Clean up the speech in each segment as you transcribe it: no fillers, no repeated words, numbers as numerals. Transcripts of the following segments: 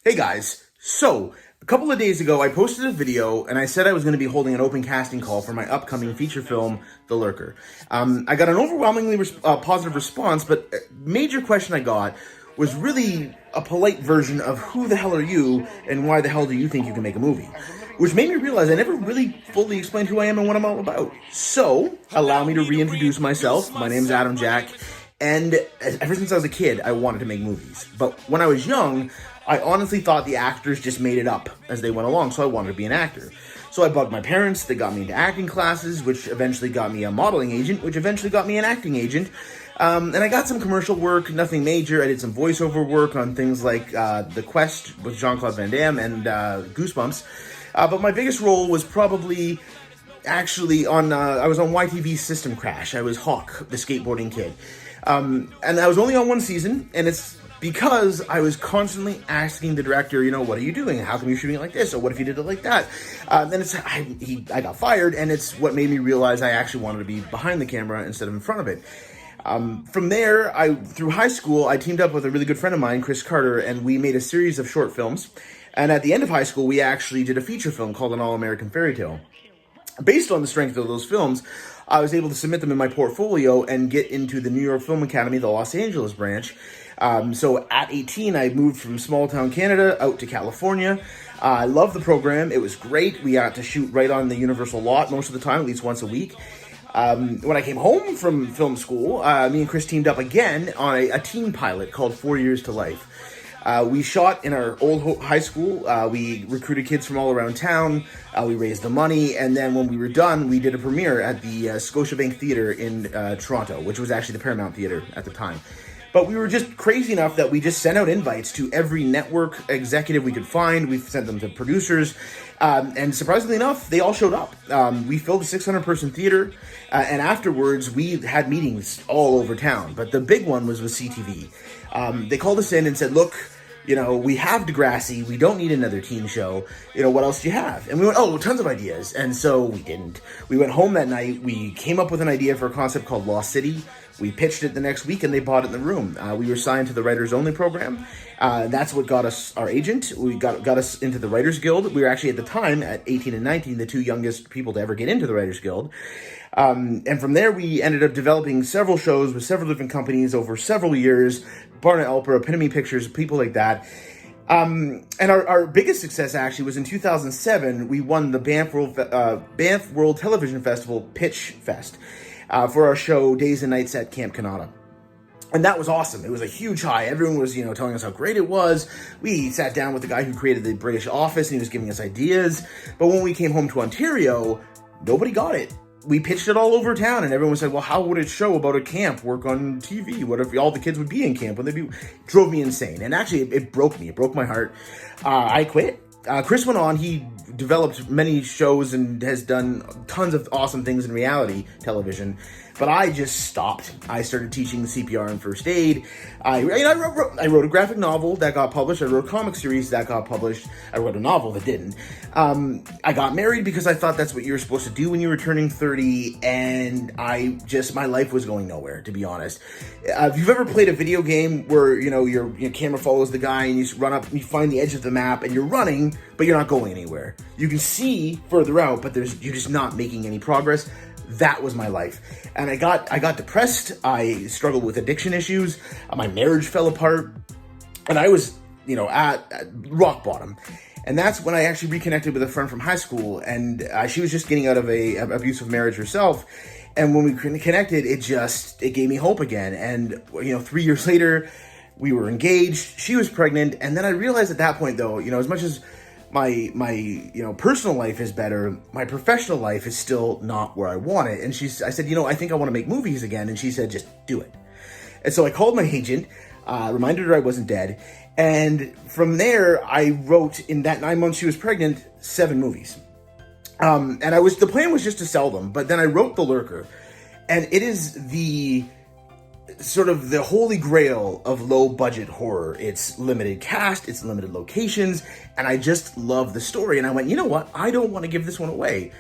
Hey guys, so a couple of days ago I posted a video and I said I was going to be holding an open casting call for my upcoming feature film, The Lurker. I got an overwhelmingly positive response, but a major question I got was really a polite version of who the hell are you and why the hell do you think you can make a movie? Which made me realize I never really fully explained who I am and what I'm all about. So, allow me to reintroduce myself. My name's Adam Jack. And ever since I was a kid, I wanted to make movies. But when I was young, I honestly thought the actors just made it up as they went along, so I wanted to be an actor. So I bugged my parents, they got me into acting classes, which eventually got me a modeling agent, which eventually got me an acting agent. And I got some commercial work, nothing major. I did some voiceover work on things like The Quest with Jean-Claude Van Damme and Goosebumps. But my biggest role was probably actually I was on YTV's System Crash. I was Hawk, the skateboarding kid. And I was only on one season, and it's because I was constantly asking the director, what are you doing? How come you're shooting it like this? Or what if you did it like that? Then I got fired, and it's what made me realize I actually wanted to be behind the camera instead of in front of it. From there, through high school, I teamed up with a really good friend of mine, Chris Carter, and we made a series of short films. And at the end of high school, we actually did a feature film called An All-American Fairy Tale. Based on the strength of those films, I was able to submit them in my portfolio and get into the New York Film Academy, the Los Angeles branch. So at 18, I moved from small town Canada out to California. I loved the program. It was great. We got to shoot right on the Universal lot most of the time, at least once a week. When I came home from film school, me and Chris teamed up again on a teen pilot called 4 Years to Life. We shot in our old high school. We recruited kids from all around town. We raised the money. And then when we were done, we did a premiere at the Scotiabank Theatre in Toronto, which was actually the Paramount Theatre at the time. But we were just crazy enough that we just sent out invites to every network executive we could find. We sent them to producers. And surprisingly enough, they all showed up. We filled a 600-person theater. And afterwards, we had meetings all over town. But the big one was with CTV. They called us in and said, look, we have Degrassi. We don't need another teen show. What else do you have? And we went, tons of ideas. And so we didn't. We went home that night. We came up with an idea for a concept called Lost City. We pitched it the next week, and they bought it in the room. We were signed to the Writers Only program. That's what got us our agent. We got us into the Writers Guild. We were actually, at the time, at 18 and 19, the two youngest people to ever get into the Writers Guild. And from there, we ended up developing several shows with several different companies over several years. Barna Elper, Epitome Pictures, people like that. And our biggest success, actually, was in 2007. We won the Banff World Television Festival Pitch Fest for our show Days and Nights at Camp Kanata. And that was awesome. It was a huge high. Everyone was, telling us how great it was. We sat down with the guy who created the British Office, and he was giving us ideas. But when we came home to Ontario, nobody got it. We pitched it all over town, and everyone said, well, how would it show about a camp work on TV? What if all the kids would be in camp? It drove me insane. And actually, it broke me. It broke my heart. I quit. Chris went on. He developed many shows and has done tons of awesome things in reality television. But I just stopped. I started teaching CPR and first aid. I wrote a graphic novel that got published. I wrote a comic series that got published. I wrote a novel that didn't. I got married because I thought that's what you were supposed to do when you were turning 30. And my life was going nowhere, to be honest. If you've ever played a video game where, your camera follows the guy and you run up and you find the edge of the map and you're running, but you're not going anywhere. You can see further out, but you're just not making any progress. That was my life. And I got depressed. I struggled with addiction issues. My marriage fell apart. And I was, at rock bottom. And that's when I actually reconnected with a friend from high school. And she was just getting out of a abusive marriage herself. And when we connected, it gave me hope again. And, 3 years later, we were engaged. She was pregnant. And then I realized at that point, though, as much as my personal life is better, my professional life is still not where I want it. And I said, I think I want to make movies again. And she said, just do it. And so I called my agent, reminded her I wasn't dead. And from there, I wrote, in that 9 months she was pregnant, 7 movies. And the plan was just to sell them. But then I wrote The Lurker. And it is the sort of the holy grail of low budget horror. It's limited cast, it's limited locations, and I just love the story. And I went, you know what? I don't want to give this one away.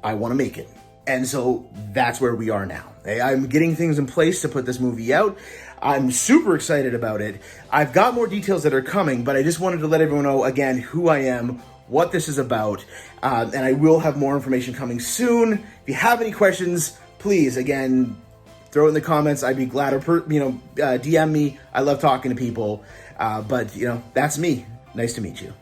I want to make it. And so that's where we are now. I'm getting things in place to put this movie out. I'm super excited about it. I've got more details that are coming, but I just wanted to let everyone know, again, who I am, what this is about, and I will have more information coming soon. If you have any questions, please, again, throw it in the comments. I'd be glad, or DM me. I love talking to people, but that's me. Nice to meet you.